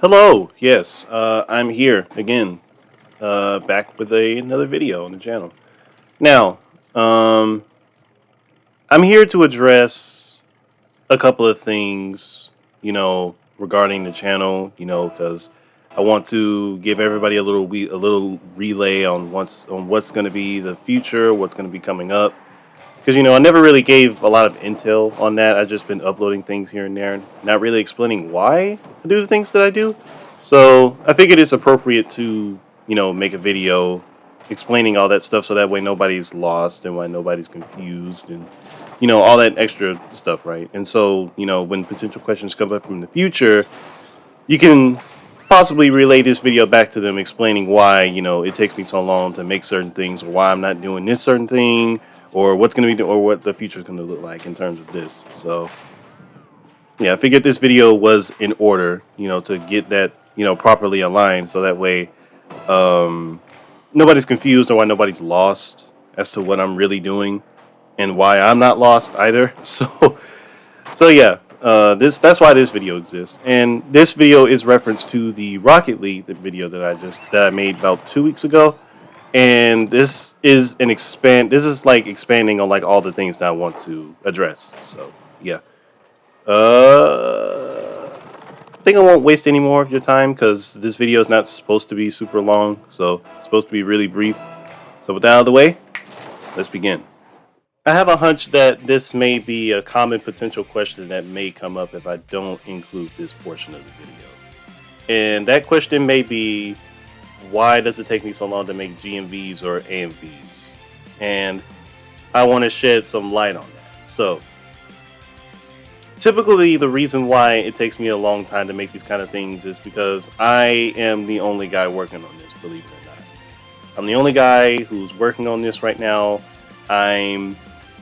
Hello, yes, I'm here again, back with another video on the channel. Now, um, I'm here to address a couple of things, regarding the channel, because I want to give everybody a little relay on what's going to be the future, what's going to be coming up. Because I never really gave a lot of intel on that. I've just been uploading things here and there, and not really explaining why I do the things that I do. So I figured it's appropriate to make a video explaining all that stuff, so that way nobody's lost and why nobody's confused and all that extra stuff, right? And so when potential questions come up in the future, you can possibly relay this video back to them, explaining why it takes me so long to make certain things, or why I'm not doing this certain thing, or what's going to be, or what the future is going to look like in terms of this. So yeah, I figured this video was in order, to get that properly aligned, so that way nobody's confused, or why nobody's lost as to what I'm really doing, and why I'm not lost either. So yeah, that's why this video exists, and this video is reference to the Rocket League video that I made about 2 weeks ago, and this is This is like expanding on like all the things that I want to address. So yeah, I think I won't waste any more of your time, because this video is not supposed to be super long, so it's supposed to be really brief. So with that out of the way, let's begin. I have a hunch that this may be a common potential question that may come up if I don't include this portion of the video. And that question may be, why does it take me so long to make GMVs or AMVs? And I want to shed some light on that. So, typically the reason why it takes me a long time to make these kind of things is because I am the only guy working on this, believe it or not. I'm the only guy who's working on this right now. I'm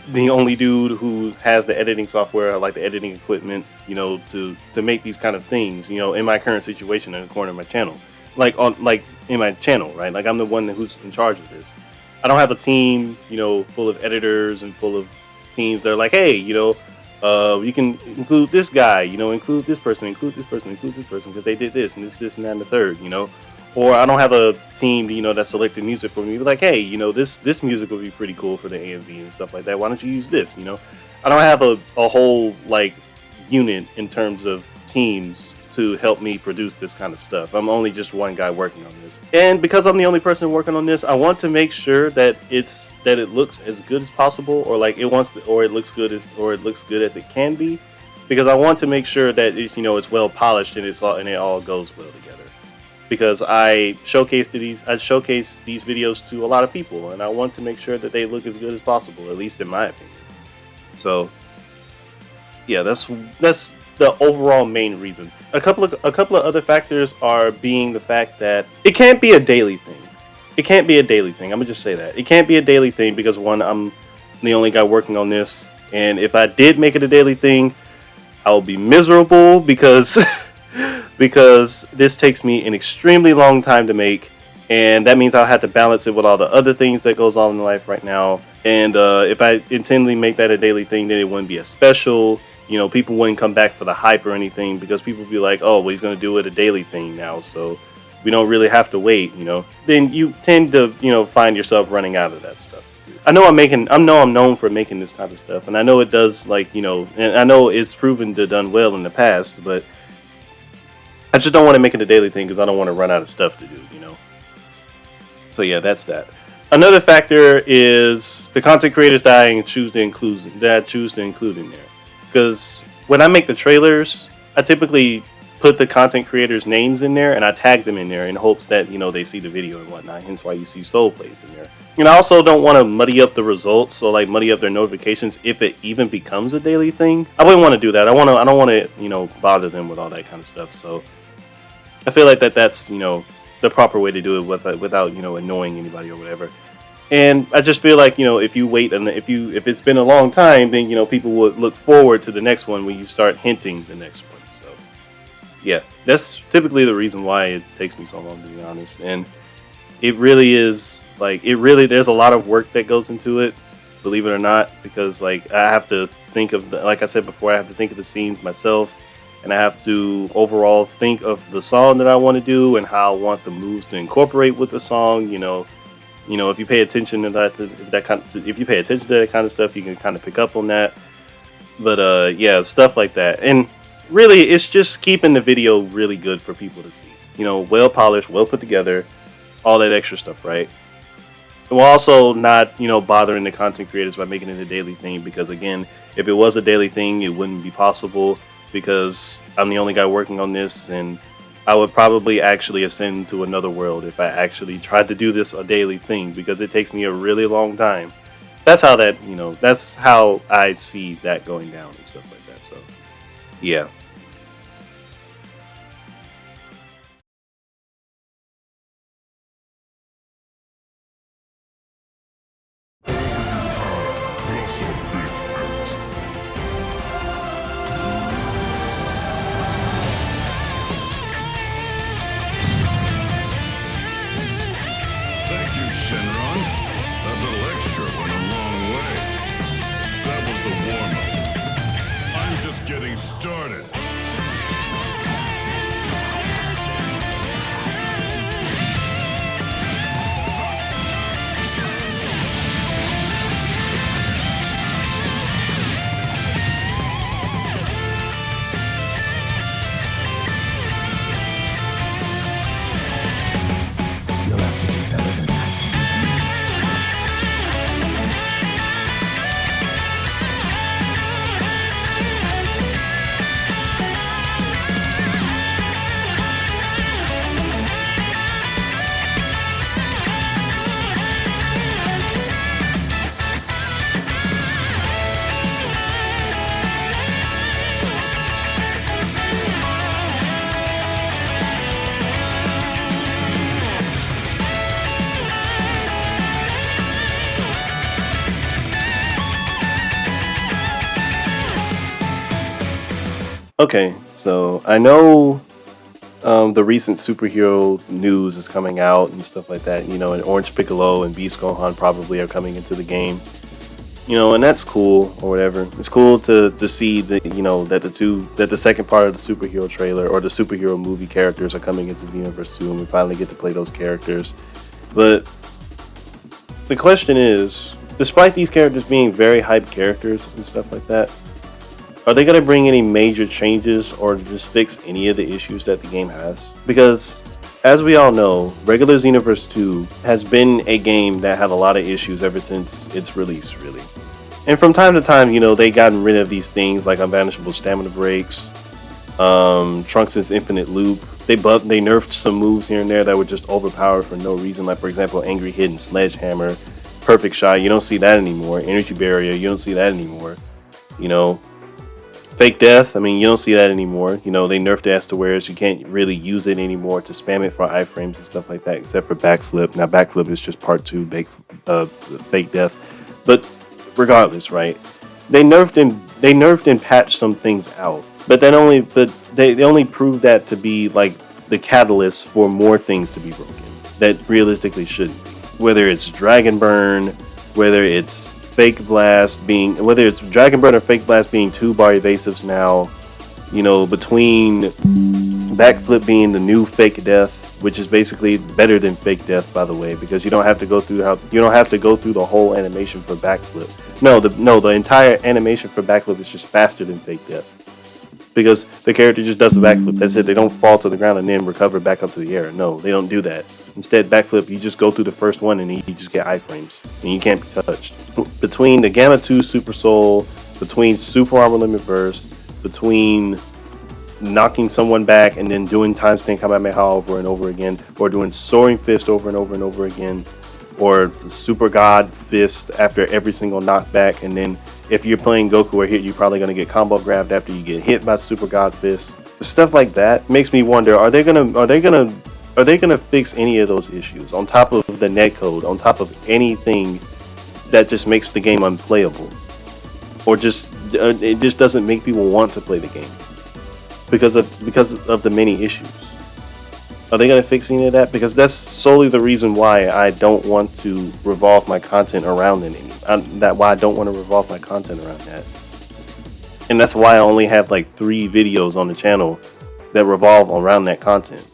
the only dude who has the editing software, like the editing equipment, to make these kind of things, in my current situation in the corner of my channel. Like in my channel, right? Like I'm the one who's in charge of this. I don't have a team, full of editors and full of teams that are like, hey, you can include this guy, include this person, include this person, include this person, because they did this and this and that and the third, Or I don't have a team, that selected music for me. Be like, hey, this music would be pretty cool for the AMV and stuff like that. Why don't you use this? I don't have a whole like unit in terms of teams to help me produce this kind of stuff. I'm only just one guy working on this, and because I'm the only person working on this, I want to make sure that it looks as good as possible, or like it looks good as it can be, because I want to make sure that it's well polished and it all goes well together. Because I showcase these videos to a lot of people, and I want to make sure that they look as good as possible, at least in my opinion. So yeah, that's the overall main reason. A couple of other factors are being the fact that it can't be a daily thing. It can't be a daily thing. I'm gonna just say that it can't be a daily thing, because one, I'm the only guy working on this, and if I did make it a daily thing, I will be miserable, because because this takes me an extremely long time to make, and that means I'll have to balance it with all the other things that goes on in life right now. And if I intentionally make that a daily thing, then it wouldn't be as special. People wouldn't come back for the hype or anything, because people would be like, oh, well, he's going to do it a daily thing now, so we don't really have to wait, Then you tend to, find yourself running out of that stuff. I know I'm known for making this type of stuff, and I know it does, and I know it's proven to done well in the past, but I just don't want to make it a daily thing, because I don't want to run out of stuff to do, So yeah, that's that. Another factor is the content creators that I choose to include in there. Because when I make the trailers, I typically put the content creators' names in there, and I tag them in there in hopes that they see the video and whatnot. Hence why you see Soul Plays in there. And I also don't want to muddy up the results, so like muddy up their notifications if it even becomes a daily thing. I wouldn't want to do that. I don't want to bother them with all that kind of stuff. So I feel like that's the proper way to do it without annoying anybody or whatever. And I just feel like, if you wait, and if it's been a long time, then, people would look forward to the next one when you start hinting the next one. So yeah, that's typically the reason why it takes me so long, to be honest. And it really is there's a lot of work that goes into it, believe it or not, because like I have to think of like I said before, I have to think of the scenes myself. and I have to overall think of the song that I want to do and how I want the moves to incorporate with the song. If you pay attention to if you pay attention to that kind of stuff, you can kind of pick up on that. But yeah, stuff like that. And really, it's just keeping the video really good for people to see. Well polished, well put together, all that extra stuff, right? While also not, bothering the content creators by making it a daily thing, because again, if it was a daily thing, it wouldn't be possible, because I'm the only guy working on this, and I would probably actually ascend to another world if I actually tried to do this a daily thing, because it takes me a really long time. That's how that's how I see that going down and stuff like that. So, yeah. Thank you, Shenron. That little extra went a long way. That was the warm-up. I'm just getting started. You'll have to do better than that to me. Okay, so I know the recent superhero news is coming out and stuff like that. And Orange Piccolo and Beast Gohan probably are coming into the game. And that's cool or whatever. It's cool to see that that the second part of the superhero trailer or the superhero movie characters are coming into the universe too, and we finally get to play those characters. But the question is, despite these characters being very hyped characters and stuff like that, are they going to bring any major changes or just fix any of the issues that the game has? Because, as we all know, regular Xenoverse 2 has been a game that had a lot of issues ever since its release, really. And from time to time, they gotten rid of these things like unbanishable stamina breaks, Trunks' infinite loop. They nerfed some moves here and there that were just overpowered for no reason, like for example, Angry Hit and Sledgehammer, Perfect Shot. You don't see that anymore. Energy Barrier, you don't see that anymore. Fake Death, you don't see that anymore. They nerfed it as to whereas you can't really use it anymore to spam it for iframes and stuff like that, except for Backflip. Now, Backflip is just part 2, Fake Death. But regardless, right? They nerfed and patched some things out. But they only proved that to be like the catalyst for more things to be broken that realistically shouldn't be. Whether it's Dragon Burn, whether it's Fake Blast whether it's Dragon Burn or Fake Blast being 2-bar evasives now, between Backflip being the new Fake Death, which is basically better than Fake Death, by the way, because you don't have to go through the whole animation for Backflip. The entire animation for Backflip is just faster than Fake Death, because the character just does the backflip. That's it. They don't fall to the ground and then recover back up to the air. No, they don't do that. Instead, Backflip, you just go through the first one and you just get iframes and you can't be touched. Between the Gamma 2 Super Soul, between Super Armor Limit Burst, between knocking someone back and then doing Time Stand Kamehameha over and over again, or doing Soaring Fist over and over and over again, or Super God Fist after every single knockback, and then if you're playing Goku or Hit, you're probably going to get combo grabbed after you get hit by Super God Fist. Stuff like that makes me wonder, are they gonna fix any of those issues on top of the netcode, on top of anything that just makes the game unplayable, or just it just doesn't make people want to play the game because of the many issues? Are they going to fix any of that? Because that's solely the reason why I don't want to revolve my content around it. Why I don't want to revolve my content around that. And that's why I only have like 3 videos on the channel that revolve around that content.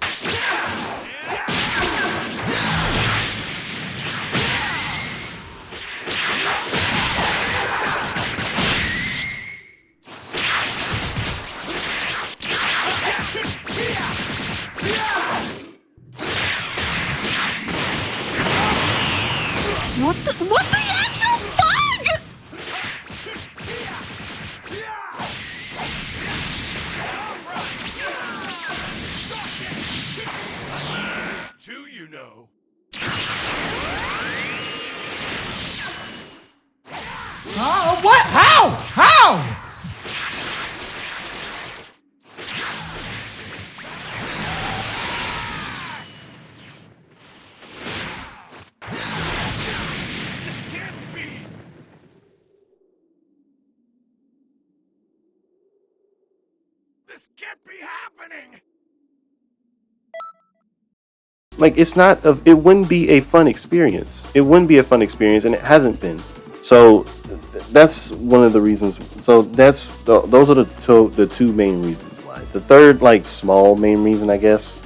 What the actual fuck? Two, you know. What? How? This can't be. This can't be happening. Like, it wouldn't be a fun experience. It wouldn't be a fun experience, and it hasn't been. So that's one of the reasons. So those are the two main reasons why. The third, like, small main reason, I guess,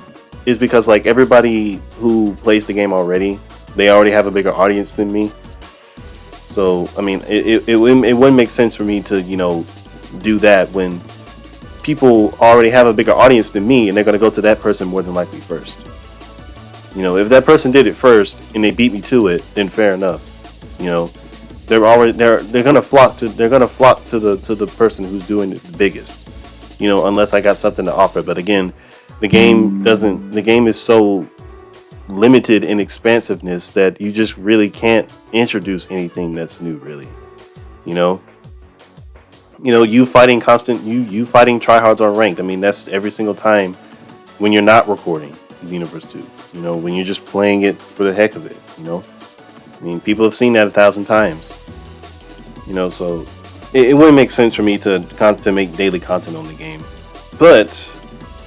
is because, like, everybody who plays the game already, they already have a bigger audience than me. So I mean, it wouldn't make sense for me to, you know, do that when people already have a bigger audience than me, and they're gonna go to that person more than likely first. You know, if that person did it first and they beat me to it, then fair enough. You know, they're gonna flock to the person who's doing it the biggest. You know, unless I got something to offer. But again, the game is so limited in expansiveness that you just really can't introduce anything that's new, really. You know, you fighting tryhards on ranked. I mean, that's every single time when you're not recording Xenoverse 2. You know, when you're just playing it for the heck of it, you know. I mean, people have seen that 1,000 times. You know, so it wouldn't make sense for me to make daily content on the game. But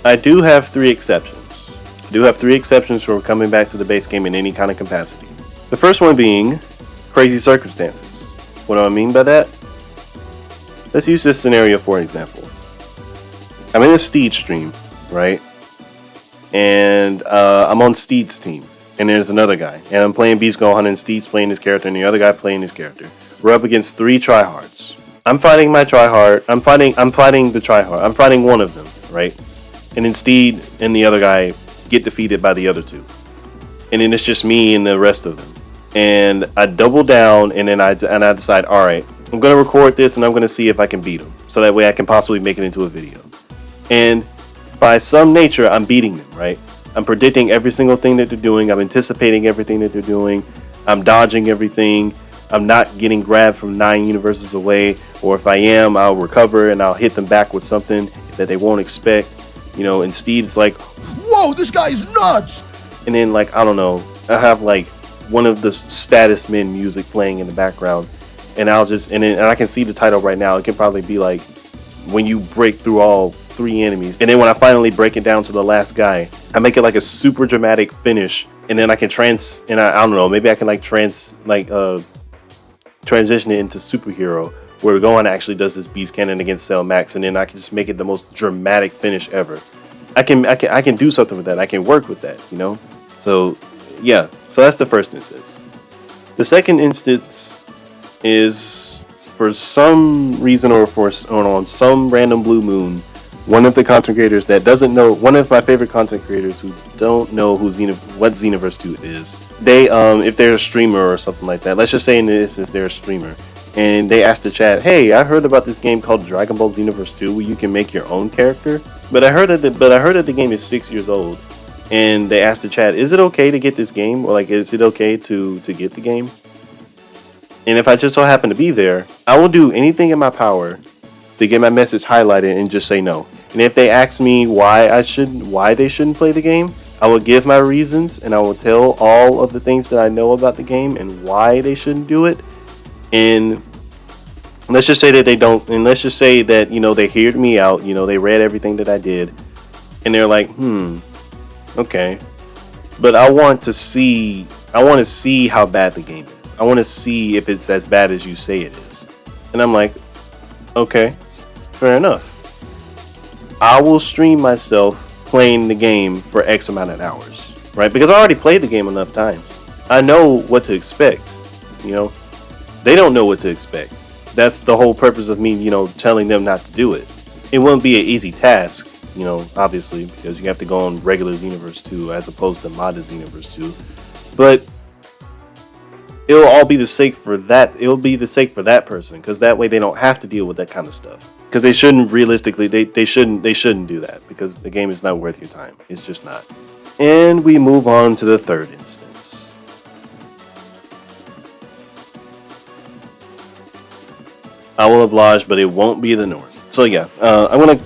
I do have 3 exceptions. I do have 3 exceptions for coming back to the base game in any kind of capacity. The first one being crazy circumstances. What do I mean by that? Let's use this scenario for an example. I'm in a Steed stream, right? And I'm on Steed's team, and there's another guy, and I'm playing Beast Gohan, and Steed's playing his character, and the other guy playing his character. We're up against 3 tryhards. I'm fighting my tryhard. I'm fighting the tryhard. I'm fighting one of them, right? And then Steed and the other guy get defeated by the other 2, and then it's just me and the rest of them. And I double down, and then I decide, all right, I'm gonna record this, and I'm gonna see if I can beat them, so that way I can possibly make it into a video. And by some nature, I'm beating them, right? I'm predicting every single thing that they're doing. I'm anticipating everything that they're doing. I'm dodging everything. I'm not getting grabbed from 9 universes away. Or if I am, I'll recover and I'll hit them back with something that they won't expect. You know, and Steed's like, Whoa, this guy's nuts! and then, like, I don't know, I have like one of the status men music playing in the background, and and I can see the title right now. It can probably be like, when you break through all 3 enemies. And then when I finally break it down to the last guy, I make it like a super dramatic finish, and then I can I don't know, maybe I can transition it into superhero, where Gohan actually does this beast cannon against Cell Max, and then I can just make it the most dramatic finish ever. I can do something with that. I can work with that, you know? So yeah, so that's the first instance. The second instance is, for some reason or on some random blue moon, one of the content creators that doesn't know, one of my favorite content creators who don't know what Xenoverse 2 is, they if they're a streamer or something like that, let's just say in this instance they're a streamer, and they asked the chat, hey, I heard about this game called Dragon Ball Xenoverse 2 where you can make your own character, but I heard that the game is 6 years old, and they asked the chat, is it okay to get this game, or like, is it okay to get the game? And if I just so happen to be there, I will do anything in my power to get my message highlighted and just say no. And if they ask me why they shouldn't play the game, I will give my reasons, and I will tell all of the things that I know about the game and why they shouldn't do it. And let's just say that they don't, and let's just say that, you know, they heard me out, you know, they read everything that I did, and they're like, okay, but I want to see how bad the game is. I want to see if it's as bad as you say it is. And I'm like, okay, fair enough. I will stream myself playing the game for X amount of hours, right? Because I already played the game enough times. I know what to expect, you know? They don't know what to expect. That's the whole purpose of me, telling them not to do it. It wouldn't be an easy task, obviously, because you have to go on regular Xenoverse 2 as opposed to modded Xenoverse 2. But it'll all be the sake for that. It'll be the sake for that person, because that way they don't have to deal with that kind of stuff. Because they shouldn't realistically, they shouldn't do that, because the game is not worth your time. It's just not. And we move on to the third instance. I will oblige, but it won't be the norm. So yeah, I'm gonna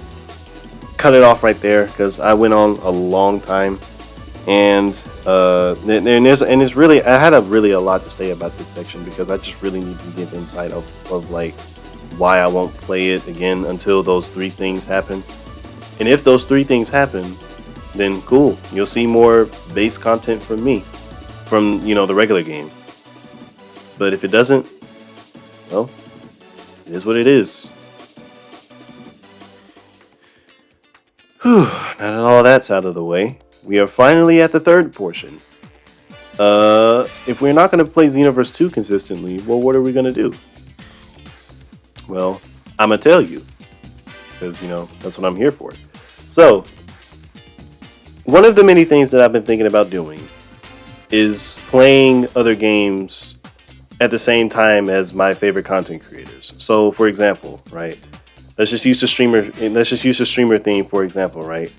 cut it off right there because I went on a long time, and it's really, I had a lot to say about this section, because I just really need to get insight of like why I won't play it again until those 3 things happen. And if those 3 things happen, then cool, you'll see more base content from me, from the regular game. But if it doesn't, well, it is what it is. Whew, now that all that's out of the way, we are finally at the third portion. If we're not going to play Xenoverse 2 consistently, well, what are we going to do? Well, I'm going to tell you, because, that's what I'm here for. So, one of the many things that I've been thinking about doing is playing other games at the same time as my favorite content creators. So, for example, right? Let's just use the streamer theme, for example, right?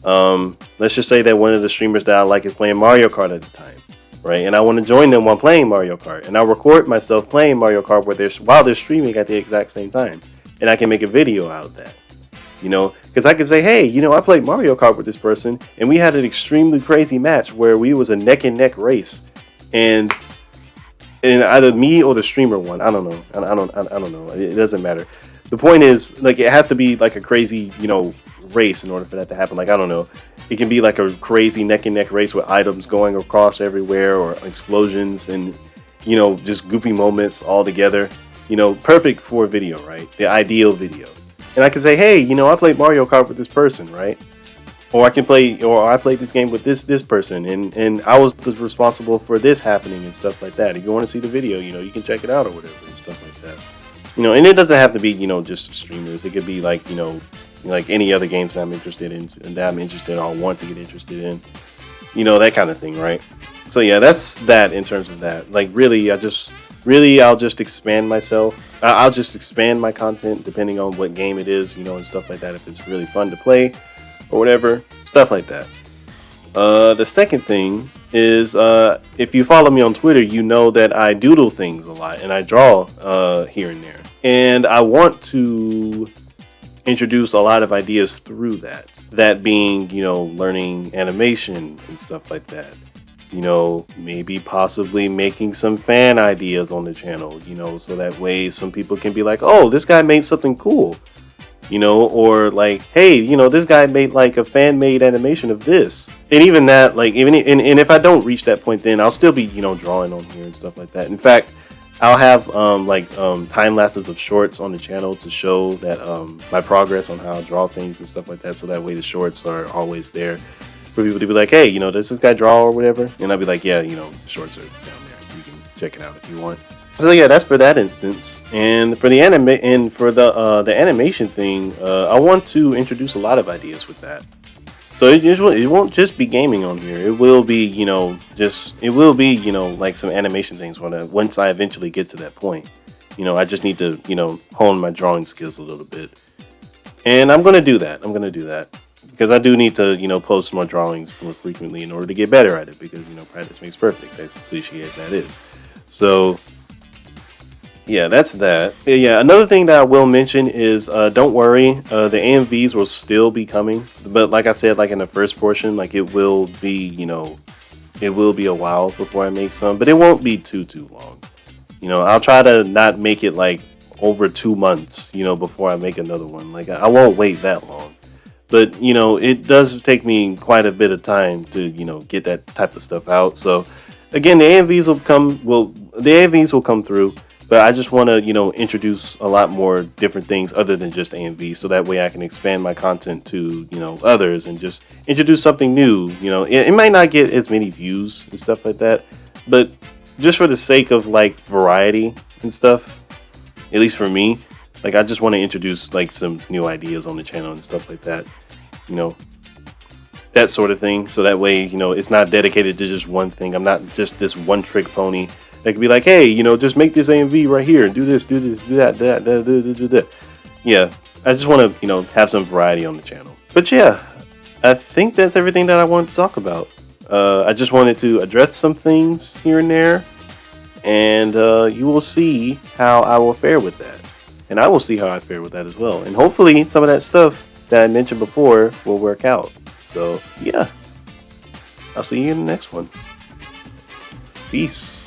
Let's just say that one of the streamers that I like is playing Mario Kart at the time, right? And I want to join them while playing Mario Kart, and I'll record myself playing Mario Kart while they're streaming at the exact same time, and I can make a video out of that, because I can say, hey, I played Mario Kart with this person, and we had an extremely crazy match where we was a neck and neck race, and either me or the streamer won. I don't know. I don't know. It doesn't matter. The point is, like, it has to be like a crazy, race in order for that to happen. Like, I don't know. It can be like a crazy neck and neck race with items going across everywhere, or explosions and, just goofy moments all together. Perfect for a video, right? The ideal video. And I can say, hey, I played Mario Kart with this person, right? Or I played this game with this person, and I was responsible for this happening and stuff like that. If you want to see the video, you can check it out or whatever and stuff like that. And it doesn't have to be, just streamers. It could be like, like any other games that I'm interested in, and that I'm interested in or want to get interested in, that kind of thing, right? So yeah, that's that in terms of that. Like, I'll just expand myself. I'll just expand my content depending on what game it is, and stuff like that. If it's really fun to play or whatever, stuff like that. The second thing is, if you follow me on Twitter, you know that I doodle things a lot and I draw here and there. And I want to introduce a lot of ideas through that. That being, learning animation and stuff like that. Maybe possibly making some fan ideas on the channel, so that way some people can be like, oh, this guy made something cool. Or like, hey, this guy made like a fan-made animation of this. And even that, like, and if I don't reach that point, then I'll still be, drawing on here and stuff like that. In fact, I'll have time lapses of shorts on the channel to show that my progress on how I draw things and stuff like that. So that way the shorts are always there for people to be like, hey, does this guy draw or whatever? And I'll be like, yeah, the shorts are down there. You can check it out if you want. So yeah, that's for that instance. And for the the animation thing, I want to introduce a lot of ideas with that. So it won't just be gaming on here. It will be, like some animation things once I eventually get to that point. I just need to, hone my drawing skills a little bit. And I'm going to do that. Because I do need to, post more drawings more frequently in order to get better at it. Because, practice makes perfect, as cliche as that is. So yeah, that's that. Yeah, another thing that I will mention is, don't worry, the AMVs will still be coming. But like I said, like in the first portion, like it will be, it will be a while before I make some. But it won't be too long. I'll try to not make it like over 2 months, before I make another one. Like, I won't wait that long. But, it does take me quite a bit of time to, get that type of stuff out. So, again, the AMVs will come through. But I just want to, introduce a lot more different things other than just AMV, so that way I can expand my content to, others and just introduce something new. It might not get as many views and stuff like that, but just for the sake of like variety and stuff, at least for me, like I just want to introduce like some new ideas on the channel and stuff like that, that sort of thing. So that way, it's not dedicated to just one thing. I'm not just this one trick pony. That could be like, hey, just make this AMV right here and do this, do that. Yeah, I just want to, have some variety on the channel. But yeah, I think that's everything that I wanted to talk about. I just wanted to address some things here and there, and you will see how I will fare with that. And I will see how I fare with that as well. And hopefully some of that stuff that I mentioned before will work out. So yeah, I'll see you in the next one. Peace.